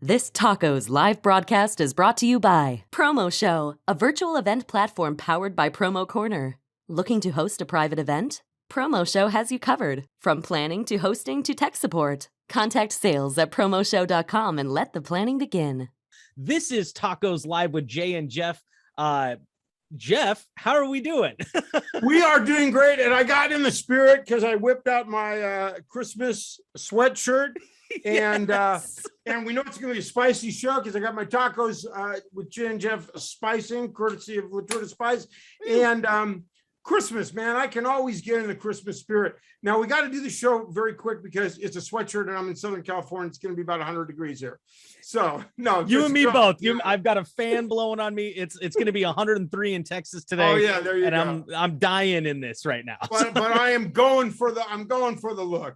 This TACOS live broadcast is brought to you by Promo Show, a virtual event platform powered by Promo Corner. Looking to host a private event? Promo Show has you covered. From planning to hosting to tech support. Contact sales at promoshow.com and let the planning begin. This is TACOS Live with Jay and Jeff. Jeff, how are we doing? We are doing great, and I got in the spirit because I whipped out my Christmas sweatshirt, and Yes. and we know it's going to be a spicy show because I got my tacos with Jay and Jeff spicing, courtesy of Latorta Spice, and Christmas, man, I can always get in the Christmas spirit. Now we got to do the show very quick because it's a sweatshirt, and I'm in Southern California. It's going to be about 100 degrees here, so no, You and me both. Yeah. I've got a fan blowing on me. It's going to be 103 in Texas today. Oh yeah, there you and go. I'm dying in this right now. But I am going for the look,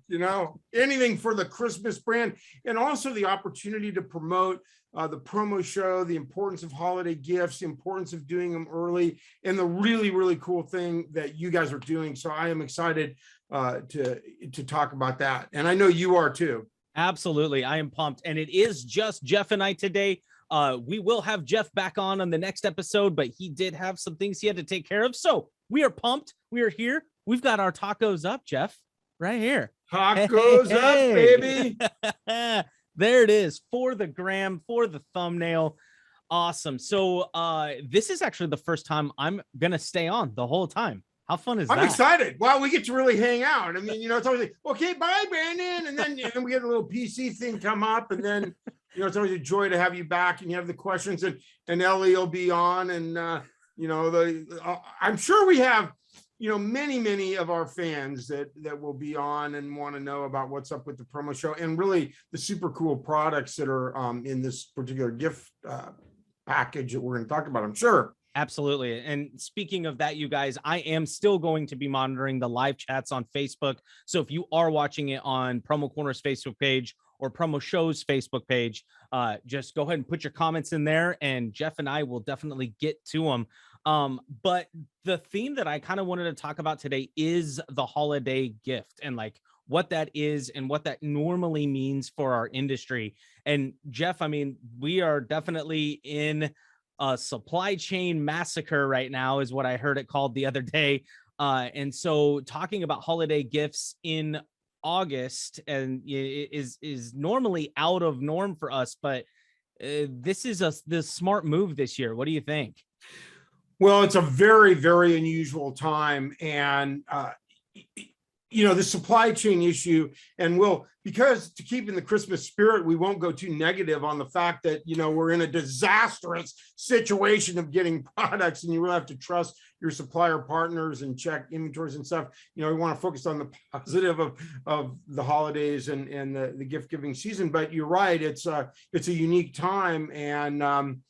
anything for the Christmas brand, and also the opportunity to promote the promo show, the importance of holiday gifts, the importance of doing them early, and the really, really cool thing that you guys are doing. So I am excited to talk about that. And I know you are too. Absolutely. I am pumped. And it is just Jeff and I today. We will have Jeff back on the next episode, but he did have some things he had to take care of. So we are pumped. We are here. We've got our tacos up, Jeff, right here. Tacos up, baby. There it is, for the gram, for the thumbnail. Awesome. So this is actually the first time I'm going to stay on the whole time. How fun is that? I'm excited. Wow, we get to really hang out. I mean, it's always like, okay, bye, Brandon. And then we get a little PC thing come up. And then, it's always a joy to have you back, and you have the questions, and Ellie will be on. And, I'm sure we have, many of our fans that will be on and want to know about what's up with the promo show and really the super cool products that are in this particular gift package that we're going to talk about, I'm sure. Absolutely. And speaking of that, you guys, I am still going to be monitoring the live chats on Facebook. So if you are watching it on Promo Corner's Facebook page or Promo Show's Facebook page, just go ahead and put your comments in there, and Jeff and I will definitely get to them. But the theme that I kind of wanted to talk about today is the holiday gift and like what that is and what that normally means for our industry. And Jeff, I mean, we are definitely in a supply chain massacre right now, is what I heard it called the other day. And so talking about holiday gifts in August and is normally out of norm for us, but this is the smart move this year. What do you think? Well, it's a very, very unusual time, and the supply chain issue, and because to keep in the Christmas spirit, we won't go too negative on the fact that, we're in a disastrous situation of getting products, and you really have to trust your supplier partners and check inventories and stuff. We want to focus on the positive of the holidays and the gift giving season. But you're right, it's a unique time, and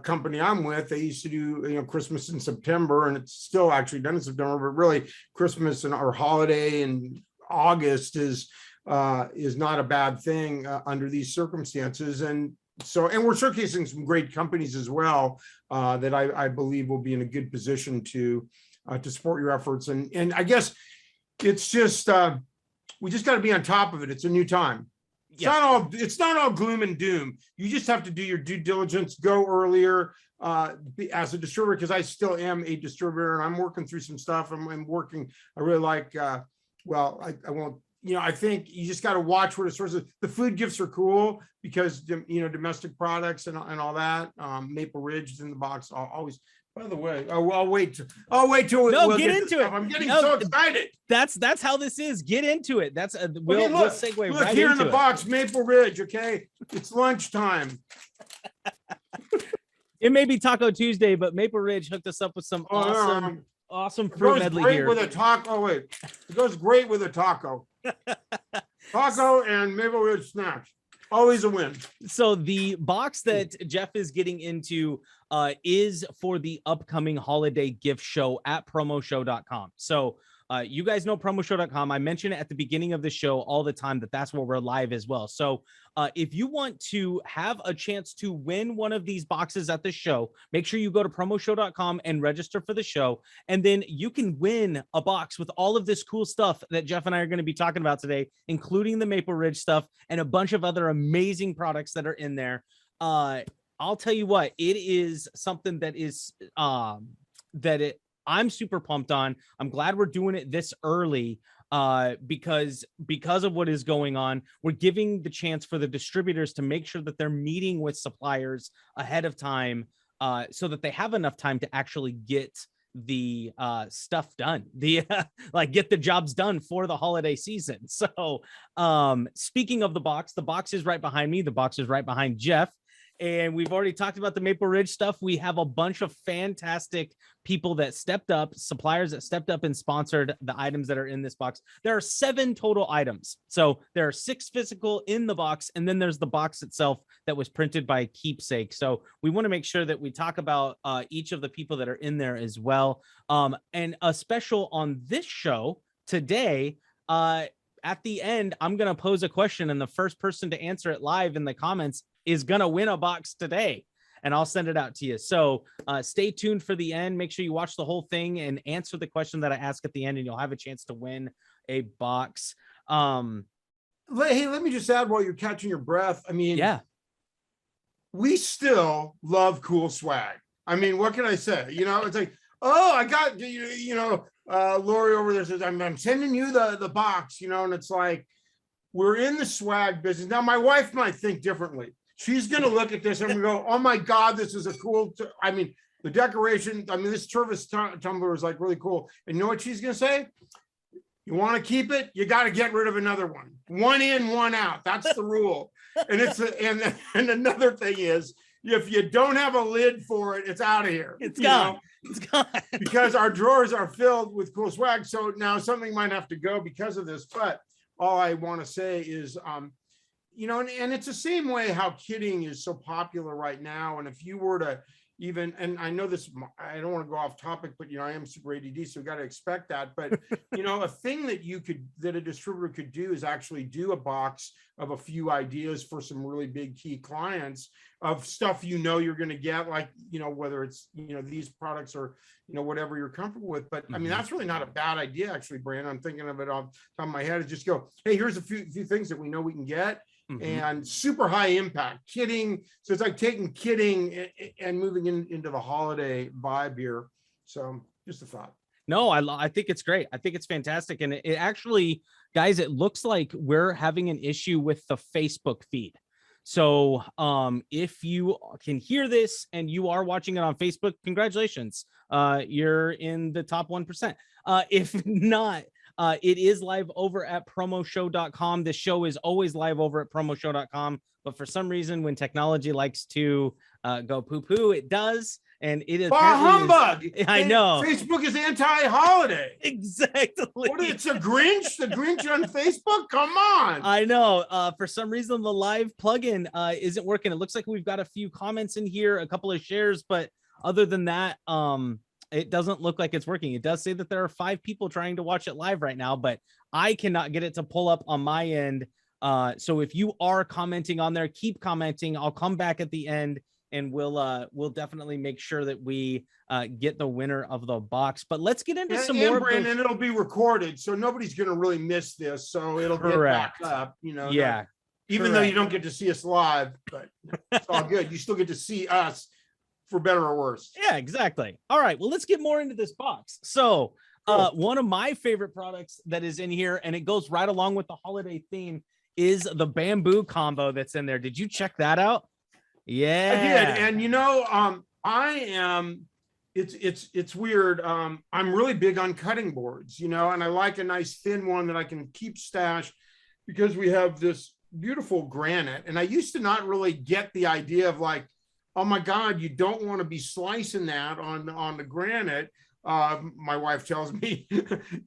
company I'm with, they used to do Christmas in September, and it's still actually done in September, but really Christmas and our holiday in August is not a bad thing under these circumstances. And we're showcasing some great companies as well that I believe will be in a good position to support your efforts. And I guess it's just we just got to be on top of it. It's a new time. It's not all gloom and doom. You just have to do your due diligence, go earlier as a distributor, because I still am a distributor and I'm working through some stuff. I'm working. I really like, I won't, I think you just got to watch where the sources. The food gifts are cool because, domestic products and all that. Maple Ridge is in the box. I'll always. By the way, I'll wait till we'll get into it. I'm getting so excited. That's how this is. Get into it. That's we'll segue look right here into in the box, Maple Ridge. Okay, it's lunchtime. It may be Taco Tuesday, but Maple Ridge hooked us up with some awesome fruit medley here. With a taco. Oh wait, it goes great with a taco. Taco and Maple Ridge snacks. Always a win. So the box that Jeff is getting into is for the upcoming holiday gift show at promoshow.com. So You guys know promoshow.com. I mention it at the beginning of the show all the time that's where we're live as well. So if you want to have a chance to win one of these boxes at the show, make sure you go to promoshow.com and register for the show. And then you can win a box with all of this cool stuff that Jeff and I are going to be talking about today, including the Maple Ridge stuff and a bunch of other amazing products that are in there. I'll tell you what, it is something that is I'm super pumped on. I'm glad we're doing it this early because of what is going on. We're giving the chance for the distributors to make sure that they're meeting with suppliers ahead of time so that they have enough time to actually get the stuff done, get the jobs done for the holiday season. So speaking of the box is right behind me. The box is right behind Jeff. And we've already talked about the Maple Ridge stuff. We have a bunch of fantastic people that stepped up, suppliers that stepped up and sponsored the items that are in this box. There are 7 total items. So there are 6 physical in the box. And then there's the box itself that was printed by Keepsake. So we want to make sure that we talk about each of the people that are in there as well. And a special on this show today, at the end, I'm going to pose a question, and the first person to answer it live in the comments is going to win a box today, and I'll send it out to you. So stay tuned for the end. Make sure you watch the whole thing and answer the question that I ask at the end, and you'll have a chance to win a box. Hey, let me just add while you're catching your breath. I mean, yeah, we still love cool swag. I mean, what can I say? It's like, oh, I got, Lori over there says, I'm sending you the box, and it's like, we're in the swag business. Now, my wife might think differently. She's going to look at this and go, oh my God, this is a cool, the decoration, this Tervis tumbler is like really cool. And you know what she's going to say? You want to keep it? You got to get rid of another one. One in, one out. That's the rule. And and another thing is, if you don't have a lid for it, it's out of here. It's gone. It's gone. Because our drawers are filled with cool swag. So now something might have to go because of this. But all I want to say is, and it's the same way how kidding is so popular right now. And if you were to even, and I know this, I don't want to go off topic, but, I am super ADD, so we got to expect that. But, a thing that a distributor could do is actually do a box of a few ideas for some really big key clients of stuff you're going to get, like, whether it's, these products or, whatever you're comfortable with. But I mean, that's really not a bad idea, actually, Brandon. I'm thinking of it off the top of my head, is just go, hey, here's a few things that we know we can get. And super high impact kidding. So it's like taking kidding and moving into the holiday vibe here. So just a thought. No, I think it's great. I think it's fantastic. And it actually, guys, it looks like we're having an issue with the Facebook feed. So if you can hear this and you are watching it on Facebook, congratulations. You're in the top 1%. If not, it is live over at promoshow.com. This show is always live over at promoshow.com. But for some reason, when technology likes to go poo-poo, it does. And it is humbug. I know. Facebook is anti-holiday. Exactly. It's a Grinch? The Grinch on Facebook? Come on. I know. For some reason, the live plugin isn't working. It looks like we've got a few comments in here, a couple of shares, but other than that, it doesn't look like it's working. It does say that there are 5 people trying to watch it live right now, but I cannot get it to pull up on my end. So if you are commenting on there, keep commenting. I'll come back at the end and we'll definitely make sure that we get the winner of the box. But let's get into some more. Brandon, it'll be recorded, so nobody's going to really miss this. So it'll get backed up, Yeah. Even though you don't get to see us live, but it's all good. You still get to see us, for better or worse. Yeah, exactly. All right. Well, let's get more into this box. So one of my favorite products that is in here, and it goes right along with the holiday theme, is the bamboo combo that's in there. Did you check that out? Yeah, I did. And I am, it's weird. I'm really big on cutting boards, and I like a nice thin one that I can keep stashed, because we have this beautiful granite. And I used to not really get the idea of like, oh my God, you don't want to be slicing that on the granite. My wife tells me.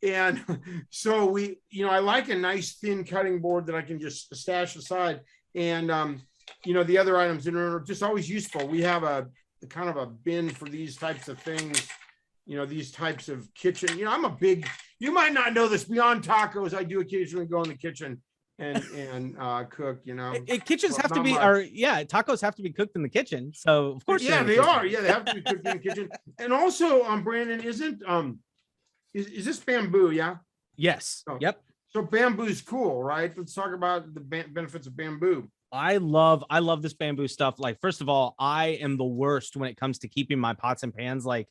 And so I like a nice thin cutting board that I can just stash aside. And, the other items in are just always useful. We have a kind of a bin for these types of things, these types of kitchen. I'm a big, you might not know this. Beyond tacos, I do occasionally go in the kitchen and cook. Kitchens Well, have to not be, much. tacos have to be cooked in the kitchen. So of course, Yeah, they are. Yeah, they have to be cooked in the kitchen. And also, Brandon, isn't is this bamboo? Yeah. Yes. Oh. Yep. So bamboo's cool, right? Let's talk about the benefits of bamboo. I love this bamboo stuff. Like, first of all, I am the worst when it comes to keeping my pots and pans like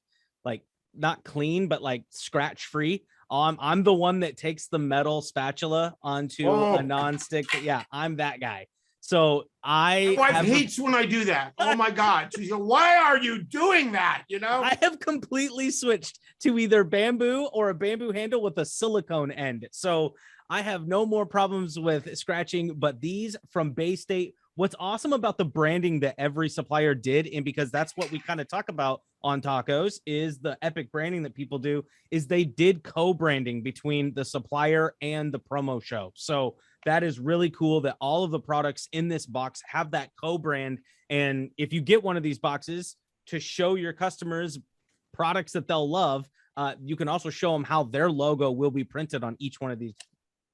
not clean, but like scratch free. I'm the one that takes the metal spatula onto a nonstick. Yeah, I'm that guy. So My wife hates when I do that. Oh my God. She's like, why are you doing that? I have completely switched to either bamboo or a bamboo handle with a silicone end. So I have no more problems with scratching, but these from Bay State, what's awesome about the branding that every supplier did, and because that's what we kind of talk about on Tacos, is the epic branding that people do, is they did co-branding between the supplier and the promo show. So that is really cool that all of the products in this box have that co-brand. And if you get one of these boxes to show your customers products that they'll love, you can also show them how their logo will be printed on each one of these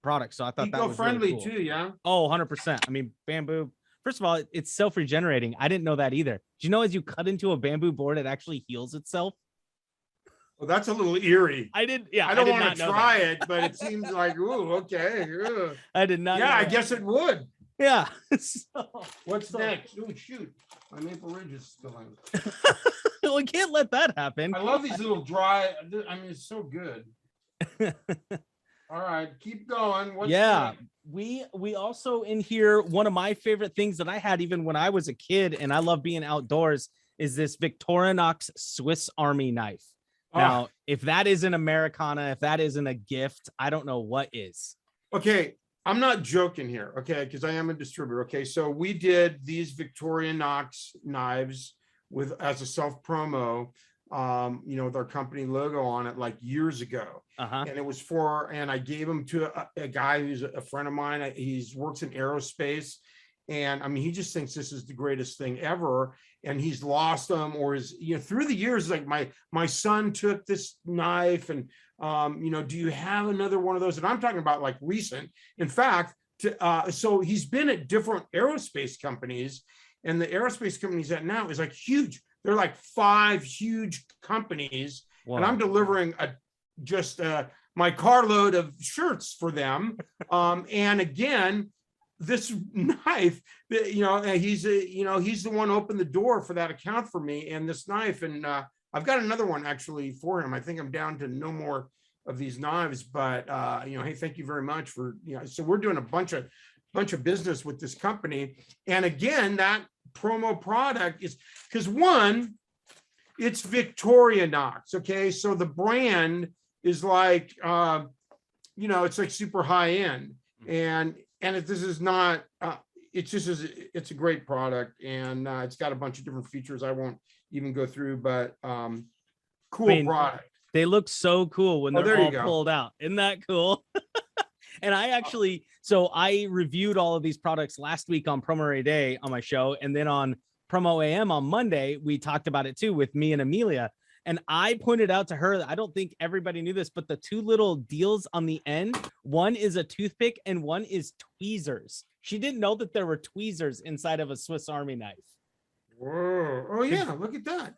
products. So I thought that was eco-friendly really cool. too, yeah? Oh, 100%. I mean, bamboo, first of all, it's self-regenerating. I didn't know that either. Do you know as you cut into a bamboo board, it actually heals itself? Well, that's a little eerie. I don't want to try it, but it seems like, ooh, okay. Ugh. I did not. Yeah, know I that. guess it would. Yeah. What's next? Oh, shoot. My Maple Ridge is still in. We can't let that happen. I love these little dry. I mean, it's so good. All right, keep going. What's next? We also in here, one of my favorite things that I had even when I was a kid, and I love being outdoors, is this Victorinox Swiss Army knife. Now, if that isn't Americana, if that isn't a gift, I don't know what is. Okay, I'm not joking here, okay, because I am a distributor. Okay, so we did these Victorinox knives as a self promo, with our company logo on it like years ago. And it was and I gave them to a guy who's a friend of mine. He works in aerospace. And I mean, he just thinks this is the greatest thing ever. And he's lost them, or through the years, like my son took this knife and, do you have another one of those? And I'm talking about like recent. In fact, so he's been at different aerospace companies, and the aerospace companies that now is like huge. They're like 5 huge companies. Wow. And I'm delivering my carload of shirts for them. And again, this knife, he's the one who opened the door for that account for me, and this knife. And I've got another one actually for him. I think I'm down to no more of these knives, but hey, thank you very much for, so we're doing a bunch of business with this company. And again, that promo product is because it's Victorinox. Okay. So the brand is like, it's like super high end, and this is not, it's a great product, and it's got a bunch of different features I won't even go through, but cool product. They look so cool when they're all go. pulled out. Isn't that cool? And I reviewed all of these products last week on Promo Ray Day on my show. And then on Promo AM on Monday, we talked about it too with me and Amelia. And I pointed out to her that I don't think everybody knew this, but the 2 little deals on the end, one is a toothpick and one is tweezers. She didn't know that there were tweezers inside of a Swiss Army knife. Whoa. Oh yeah, look at that.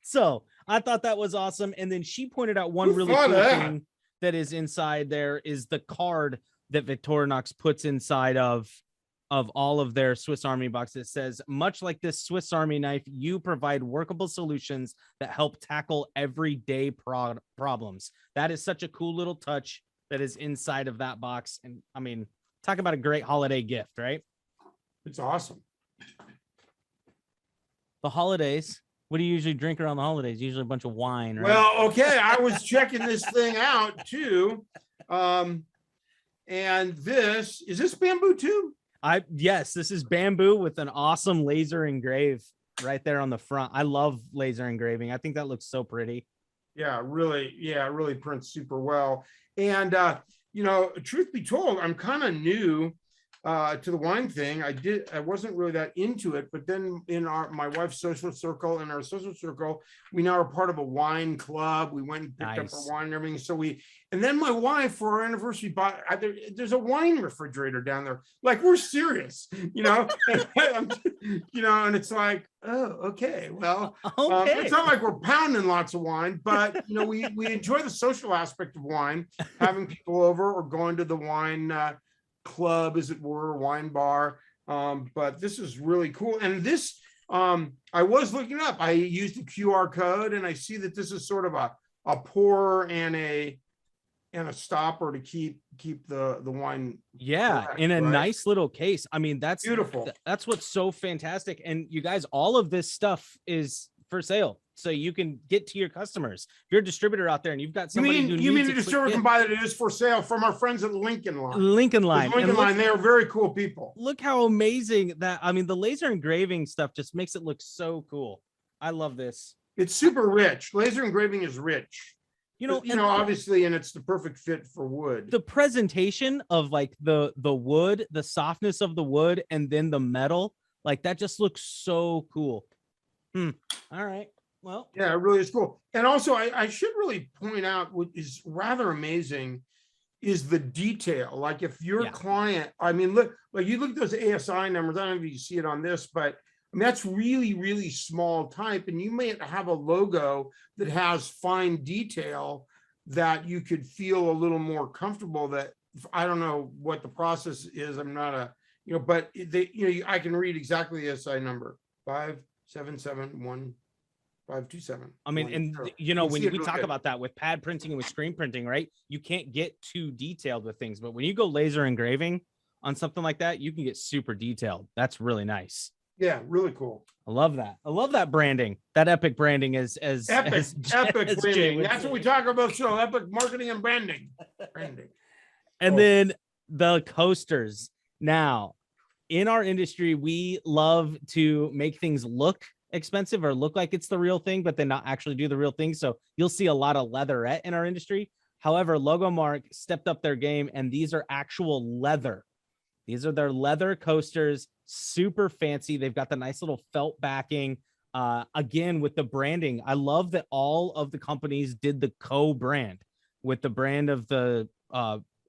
So I thought that was awesome. And then she pointed out one really cool thing that is inside there is the card that Victorinox puts inside of all of their Swiss Army boxes. It says, much like this Swiss Army knife, you provide workable solutions that help tackle everyday problems. That is such a cool little touch that is inside of that box. And I mean, talk about a great holiday gift, right? It's awesome. The holidays. What do you usually drink around the holidays? Usually a bunch of wine, right? Well, okay. I was checking this thing out too. And is this bamboo too? Yes, this is bamboo with an awesome laser engrave right there on the front. I love laser engraving. I think that looks so pretty. Yeah, it really prints super well. And truth be told, I'm kind of new to the wine thing. I wasn't really that into it, but then in my wife's social circle, in our social circle, we now are part of a wine club. We went and picked up our wine and everything. So and then my wife for our anniversary bought, there's a wine refrigerator down there. Like, we're serious, you know, and it's like, oh, okay, well, it's not like we're pounding lots of wine, but you know, we enjoy the social aspect of wine, having people over or going to the wine club, as it were, wine bar. But this is really cool. And this, I was looking up, I used a QR code, and I see that this is sort of a pour and a stopper to keep the wine correct, in a right? nice little case. I mean, that's beautiful. That's what's so fantastic. And you guys, all of this stuff is for sale, so you can get to your customers. If you're a distributor out there and you've got somebody you mean a distributor can buy that it is for sale from our friends at Lincoln Line. They are very cool people. Look how amazing that, I mean, the laser engraving stuff just makes it look so cool. I love this. It's super rich. Laser engraving is rich. You know, obviously, and it's the perfect fit for wood. The presentation of like the wood, the softness of the wood, and then the metal, like that just looks so cool. All right. Well, yeah, it really is cool. And also, I should really point out what is rather amazing is the detail. Like, if your client, I mean, look, like you look at those ASI numbers, I don't know if you see it on this, but I mean, that's really, really small type. And you may have a logo that has fine detail that you could feel a little more comfortable. That I don't know what the process is. I'm not but I can read exactly the SI number 5771. 527. I mean, and when we talk about that with pad printing and with screen printing, right? You can't get too detailed with things, but when you go laser engraving on something like that, you can get super detailed. That's really nice. Yeah, really cool. I love that. I love that branding. That epic branding is epic branding. That's what we talk about. So epic marketing and branding. And then the coasters. Now, in our industry, we love to make things look expensive or look like it's the real thing, but then not actually do the real thing. So you'll see a lot of leatherette in our industry. However, Logomark stepped up their game, and these are actual leather. These are their leather coasters, super fancy. They've got the nice little felt backing. Again, with the branding, I love that all of the companies did the co-brand with the brand of the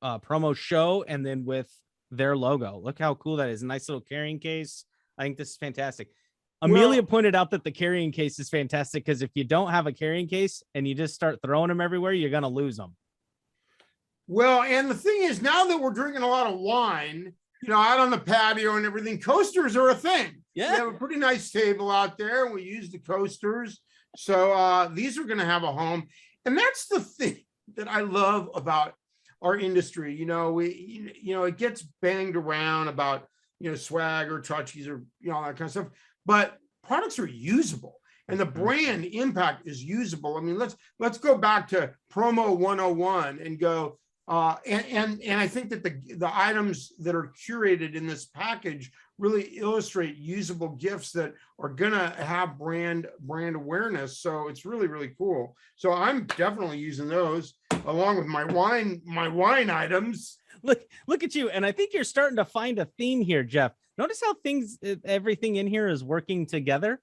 promo show and then with their logo. Look how cool that is. Nice little carrying case. I think this is fantastic. Amelia pointed out that the carrying case is fantastic because if you don't have a carrying case and you just start throwing them everywhere, you're going to lose them. Well, and the thing is, now that we're drinking a lot of wine, out on the patio and everything, coasters are a thing. Yeah. We have a pretty nice table out there, and we use the coasters. So these are going to have a home. And that's the thing that I love about our industry. It gets banged around about, swag or touchies or, all that kind of stuff. But products are usable, and the brand impact is usable. I mean, let's go back to Promo 101 and go. And I think that the items that are curated in this package really illustrate usable gifts that are gonna have brand awareness. So it's really, really cool. So I'm definitely using those along with my wine items. Look at you. And I think you're starting to find a theme here, Jeff. Notice how everything in here is working together.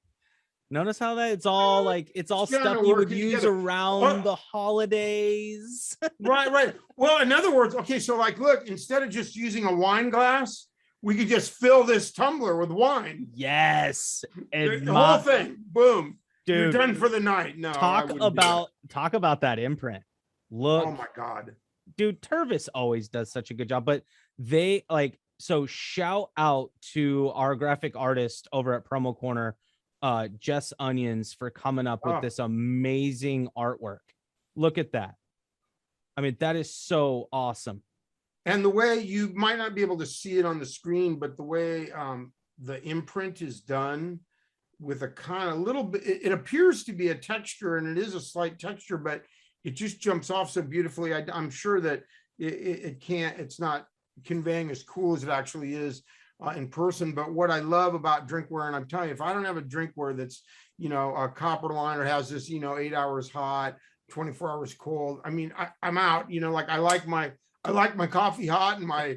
Notice how that it's all stuff you would use around the holidays. Right. Well, in other words, okay, so look, instead of just using a wine glass, we could just fill this tumbler with wine. Yes. And the whole thing, boom. Dude, you're done for the night. No, talk about that imprint. Look. Oh my God. Dude, Tervis always does such a good job, but so shout out to our graphic artist over at Promo Corner, Jess Onions, for coming up with this amazing artwork. Look at that. I mean, that is so awesome. And the way, you might not be able to see it on the screen, but the way the imprint is done with a kind of little bit, it appears to be a texture, and it is a slight texture, but it just jumps off so beautifully. I'm sure that it's not conveying as cool as it actually is in person. But what I love about drinkware, and I'm telling you, if I don't have a drinkware that's a copper line or has this 8 hours hot, 24 hours cold, I mean, I'm out. I like my coffee hot and my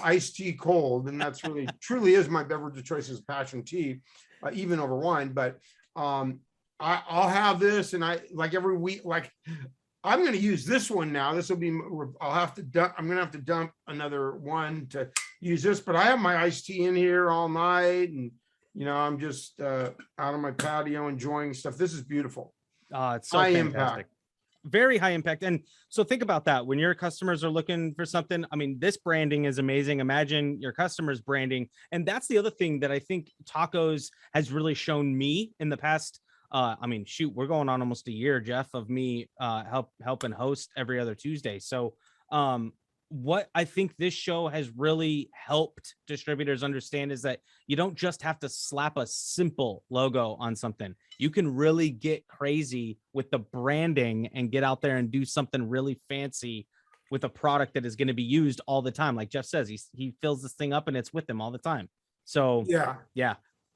iced tea cold, and that's really truly is my beverage of choice is passion tea, even over wine. But I'll have this, and I like every week, like I'm going to use this one now. This will be, I'll have to dump, I'm going to have to dump another one to use this, but I have my iced tea in here all night, and I'm just out on my patio enjoying stuff. This is beautiful. It's so high fantastic. impact. Very high impact. And so think about that when your customers are looking for something. I mean, this branding is amazing. Imagine your customers branding. And that's the other thing that I think TACOS has really shown me in the past. I mean, shoot, we're going on almost a year, Jeff, of me helping host every other Tuesday. So what I think this show has really helped distributors understand is that you don't just have to slap a simple logo on something. You can really get crazy with the branding and get out there and do something really fancy with a product that is going to be used all the time. Like Jeff says, he fills this thing up and it's with him all the time. So yeah.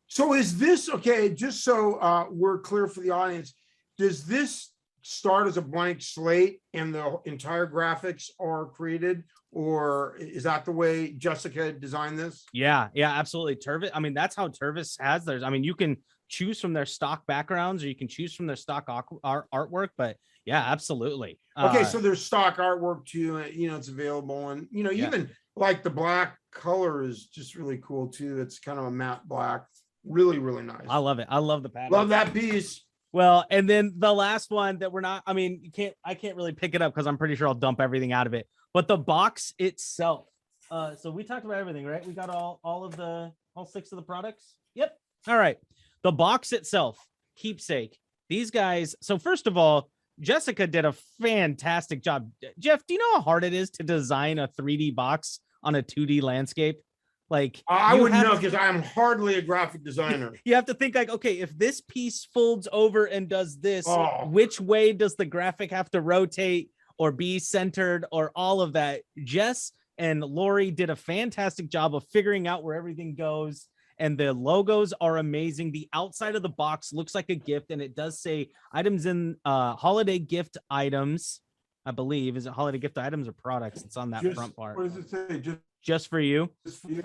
So is this, okay, just so we're clear for the audience, does this start as a blank slate and the entire graphics are created, or is that the way Jessica designed this? Yeah, absolutely. Tervis, I mean, that's how Tervis has theirs. I mean, you can choose from their stock backgrounds, or you can choose from their stock artwork, but yeah, absolutely. Okay, so there's stock artwork too, it's available, and even like the black color is just really cool too. It's kind of a matte black, really, really nice. I love it. I love the pattern. Love that piece. Well, and then the last one that I can't really pick it up because I'm pretty sure I'll dump everything out of it. But the box itself. So we talked about everything, right? We got all 6 of the products. Yep. All right. The box itself, keepsake. These guys. So first of all, Jessica did a fantastic job. Jeff, do you know how hard it is to design a 3D box on a 2D landscape? Like, I wouldn't know because I'm hardly a graphic designer. You have to think like, okay, if this piece folds over and does this, which way does the graphic have to rotate or be centered or all of that? Jess and Lori did a fantastic job of figuring out where everything goes, and the logos are amazing. The outside of the box looks like a gift, and it does say items in holiday gift items, I believe. Is it holiday gift items or products? It's on that front part. What does it say? Just for you. Just for you.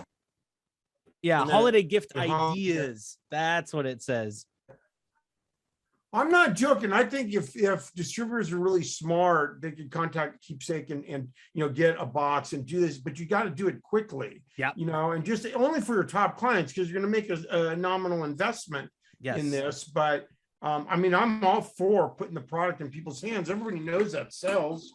Yeah, holiday gift ideas. That's what it says. I'm not joking. I think if distributors are really smart, they could contact Keepsake and get a box and do this, but you got to do it quickly. Yeah. And just only for your top clients, because you're going to make a nominal investment in this. But I mean, I'm all for putting the product in people's hands. Everybody knows that sells.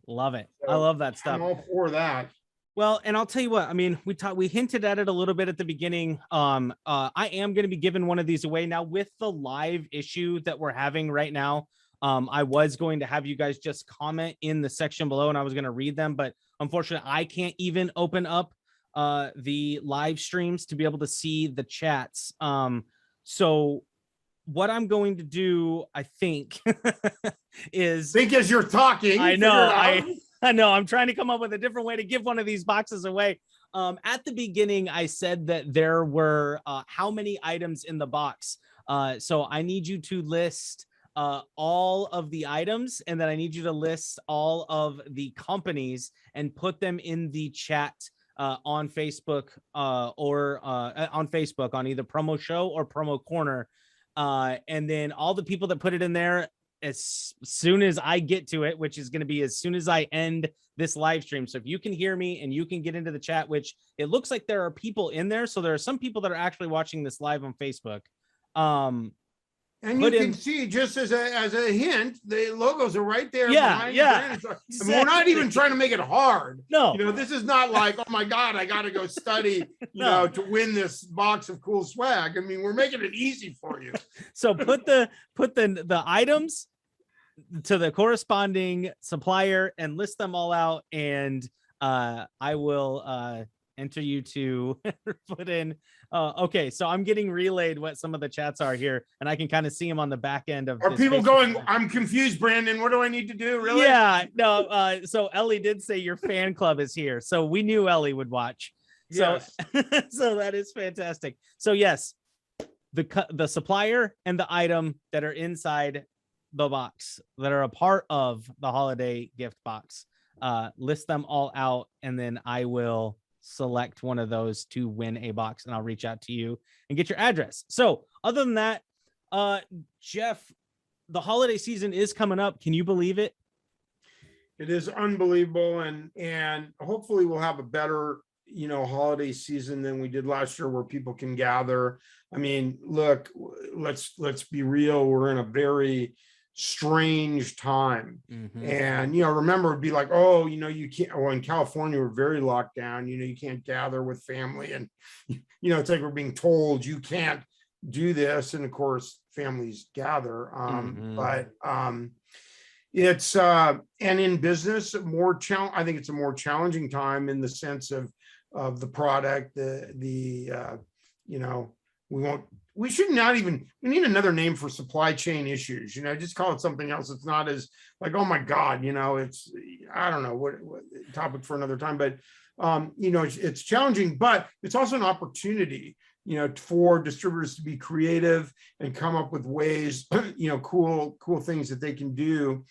Love it. So I love that stuff. I'm all for that. Well, and I'll tell you what, I mean, we hinted at it a little bit at the beginning. I am going to be giving one of these away now with the live issue that we're having right now. I was going to have you guys just comment in the section below and I was going to read them, but unfortunately I can't even open up the live streams to be able to see the chats. So what I'm going to do, I think, is think as you're talking. I know. I know I'm trying to come up with a different way to give one of these boxes away. At the beginning, I said that there were how many items in the box. So I need you to list all of the items, and then I need you to list all of the companies and put them in the chat on Facebook or on Facebook on either Promo Show or Promo Corner. And then all the people that put it in there, as soon as I get to it, which is going to be as soon as I end this live stream. So if you can hear me and you can get into the chat, which it looks like there are people in there. So there are some people that are actually watching this live on Facebook. And you can see, just as a hint, the logos are right there. Yeah. Exactly. And we're not even trying to make it hard. No. This is not like, oh my God, I got to go study, to win this box of cool swag. I mean, we're making it easy for you. So put the items to the corresponding supplier and list them all out, and I will enter you to put in. Okay, so I'm getting relayed what some of the chats are here, and I can kind of see them on the back end of. Are people going, I'm confused, Brandon, what do I need to do? Really? Yeah, no. So Ellie did say your fan club is here, so we knew Ellie would watch. Yes. So that is fantastic. So yes, the supplier and the item that are inside the box that are a part of the holiday gift box. list them all out, and then I will select one of those to win a box, and I'll reach out to you and get your address. So other than that, Jeff, the holiday season is coming up. Can you believe it? It is unbelievable, and hopefully we'll have a better, holiday season than we did last year, where people can gather. I mean, look, let's be real. We're in a very strange time. And remember, it'd be like, oh, you can't. Well, in California, we're very locked down. You can't gather with family, and it's like we're being told you can't do this. And of course, families gather. But it's and in business, I think it's a more challenging time in the sense of the product. We should not even, we need another name for supply chain issues, just call it something else. It's not as like, oh my God, it's, I don't know what topic for another time, but it's challenging, but it's also an opportunity, for distributors to be creative and come up with ways, cool things that they can do,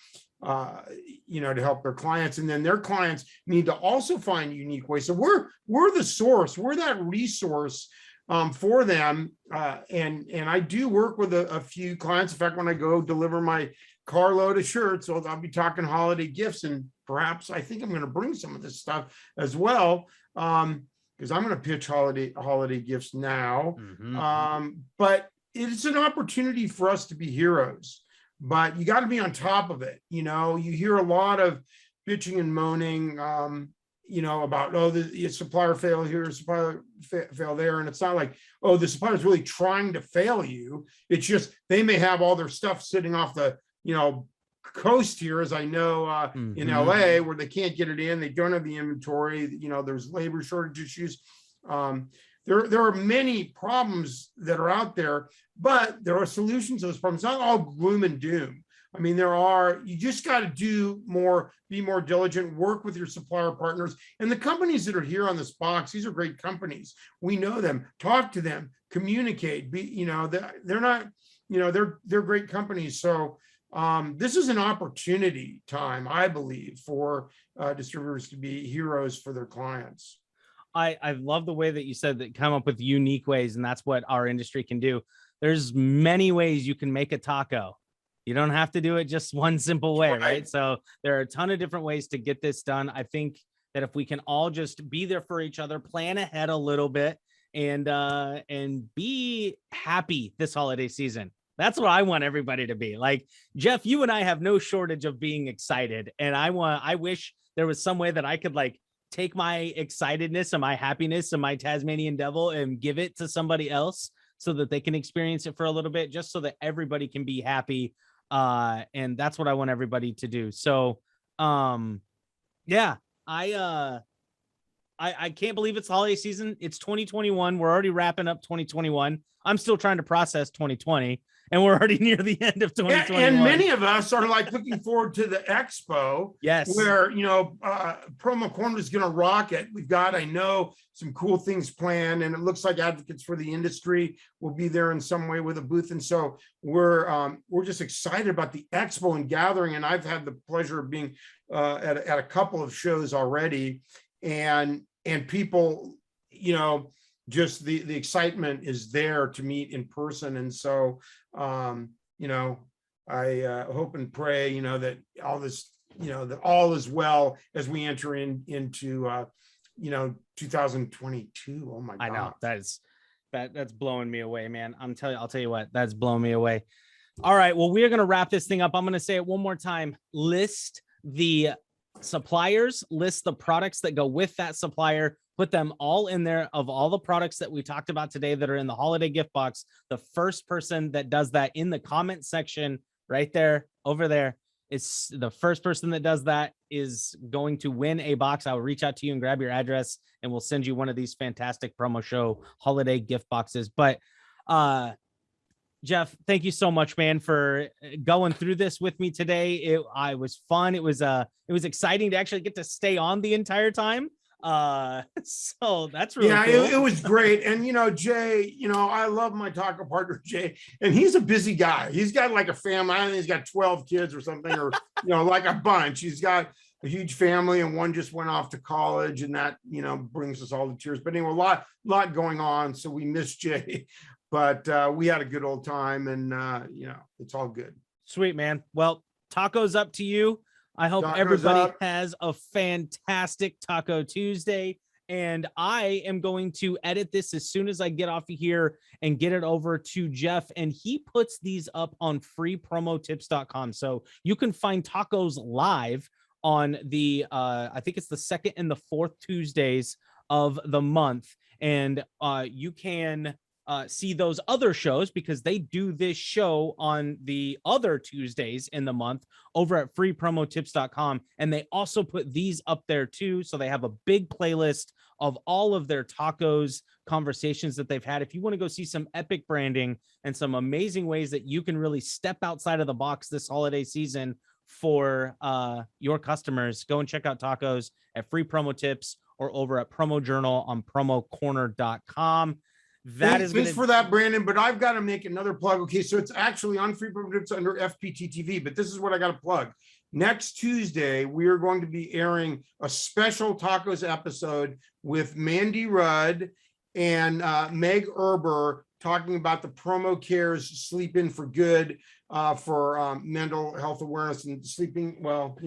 to help their clients. And then their clients need to also find unique ways. So we're the source, we're that resource for them. And I do work with a few clients. In fact, when I go deliver my carload of shirts, I'll be talking holiday gifts, and perhaps I think I'm going to bring some of this stuff as well. Because I'm going to pitch holiday gifts now. But it's an opportunity for us to be heroes, but you got to be on top of it. You hear a lot of bitching and moaning, about, the supplier fail here, supplier fail there. And it's not like, the supplier's really trying to fail you. It's just, they may have all their stuff sitting off the, coast here, as I know in LA, where they can't get it in, they don't have the inventory, there's labor shortage issues. There are many problems that are out there, but there are solutions to those problems. It's not all gloom and doom. I mean, you just got to do more, be more diligent, work with your supplier partners. And the companies that are here on this box, these are great companies. We know them, talk to them, communicate, they're not, they're great companies. So this is an opportunity time, I believe, for distributors to be heroes for their clients. I love the way that you said that, come up with unique ways, and that's what our industry can do. There's many ways you can make a taco. You don't have to do it just one simple way, right? So there are a ton of different ways to get this done. I think that if we can all just be there for each other, plan ahead a little bit, and be happy this holiday season. That's what I want everybody to be. Like, Jeff, you and I have no shortage of being excited. And I wish there was some way that I could take my excitedness and my happiness and my Tasmanian devil and give it to somebody else so that they can experience it for a little bit, just so that everybody can be happy. And that's what I want everybody to do. So, yeah, I can't believe it's holiday season. It's 2021. We're already wrapping up 2021. I'm still trying to process 2020. And we're already near the end of 2021. And many of us are looking forward to the expo. Yes. Where, Promo Corner is going to rock it. We've got, I know, some cool things planned, and it looks like advocates for the industry will be there in some way with a booth. And so we're just excited about the expo and gathering. And I've had the pleasure of being at a couple of shows already, and people, just the excitement is there to meet in person. And so, I hope and pray, that all this, that all is well as we enter into 2022. Oh my God. I know that's blowing me away, man. I'll tell you what, that's blowing me away. All right. Well, we're going to wrap this thing up. I'm going to say it one more time. List the suppliers, list the products that go with that supplier, put them all in there. Of all the products that we talked about today that are in the holiday gift box, the first person that does that in the comment section right there, over there, is the first person that does that is going to win a box. I'll reach out to you and grab your address, and we'll send you one of these fantastic Promo Show holiday gift boxes. But Jeff, thank you so much, man, for going through this with me today. It was fun. It was exciting to actually get to stay on the entire time. So that's really cool. It was great. And Jay, I love my taco partner Jay, and he's a busy guy. He's got a family. I think he's got 12 kids or something, or like a bunch. He's got a huge family, and one just went off to college, and that, brings us all to tears. But anyway, a lot going on. So we miss Jay, but we had a good old time, and it's all good. Sweet, man. Well, tacos up to you. I hope Tacos everybody up. has a fantastic Taco Tuesday. And I am going to edit this as soon as I get off of here and get it over to Jeff. And he puts these up on freepromotips.com. So you can find tacos live on the, I think it's the 2nd and the 4th Tuesdays of the month. And you can see those other shows, because they do this show on the other Tuesdays in the month over at freepromotips.com. And they also put these up there too. So they have a big playlist of all of their tacos conversations that they've had. If you want to go see some epic branding and some amazing ways that you can really step outside of the box this holiday season for your customers, go and check out tacos at Free Promo Tips or over at Promo Journal on promocorner.com. Thanks for that, Brandon. But I've got to make another plug. Okay, so it's actually on Free Promo Tips under FPT TV, but this is what I got to plug. Next Tuesday, we are going to be airing a special tacos episode with Mandy Rudd and Meg Erber, talking about the Promo Cares Sleep In for Good for mental health awareness and sleeping. Well,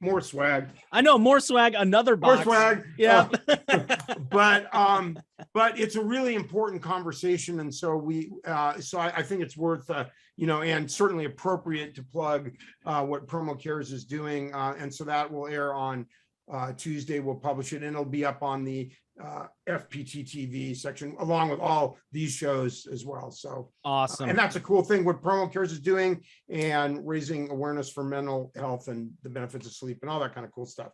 more swag. I know, more swag, another box. More swag. Yeah. But it's a really important conversation. And so I think it's worth, and certainly appropriate to plug what Promo Cares is doing. And so that will air on Tuesday. We'll publish it, and it'll be up on the FPT TV section along with all these shows as well. So awesome. And that's a cool thing what Promo Cares is doing, and raising awareness for mental health and the benefits of sleep and all that kind of cool stuff.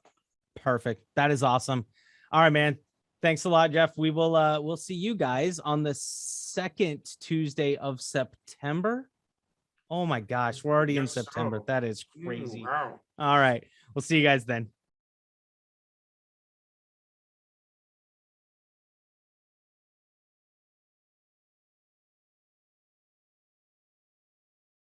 Perfect. That is awesome. All right, man. Thanks a lot, Jeff. We will we'll see you guys on the 2nd Tuesday of September. Oh my gosh, we're already in September. That is crazy. Wow. All right. We'll see you guys then.